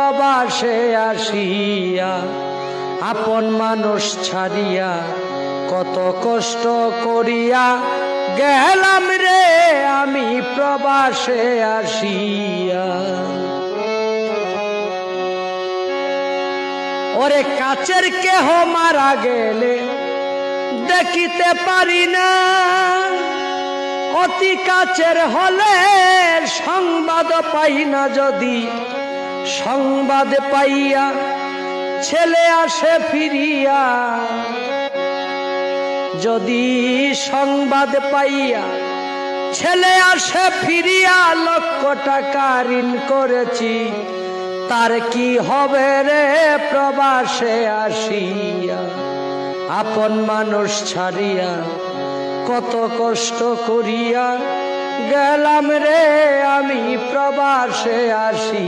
প্রবাসে আসিয়া আপন মানুষ ছাড়িয়া কত কষ্ট করিয়া গেলাম রে আমি প্রবাসে আসিয়া। ওরে কাছের কেহ মারা গেলে দেখিতে পারি না, অতি কাছের হলে সংবাদ পাই না। যদি সংবাদ পাইয়া ছেলে আসে ফিরিয়া, যদি সংবাদ পাইয়া ছেলে আসে ফিরিয়া, লক্ষ টাকা ঋণ করেছি তার কি হবে রে প্রবাসে আসিয়া। আপন মানুষ ছাড়িয়া কত কষ্ট করিয়া গেলাম রে আমি প্রবাসে আসি।